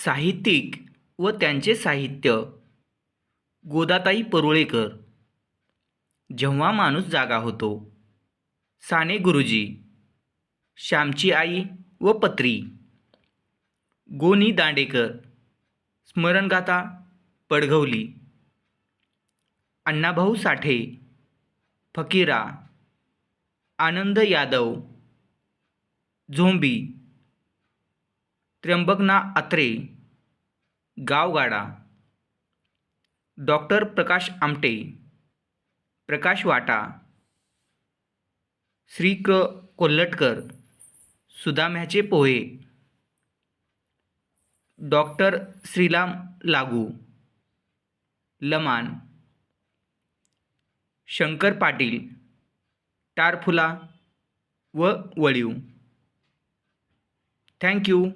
साहित्यिक व त्यांचे साहित्य. गोदाताई परुळेकर. जेव्हा माणूस जागा होतो. साने गुरुजी. श्यामची आई व पत्री. गो. नी. दांडेकर. स्मरणगाथा पडघवली. अण्णाभाऊ साठे. फकीरा. आनंद यादव. झोंबी. त्र्यंबकना अत्रे. गावगाडा. डॉक्टर प्रकाश आमटे. प्रकाश वाटा. श्री कोल्हटकर. सुदाम्याचे पोहे. डॉक्टर श्रीराम लागू. लमान. शंकर पाटील. टारफुला व वळीव. थँक्यू.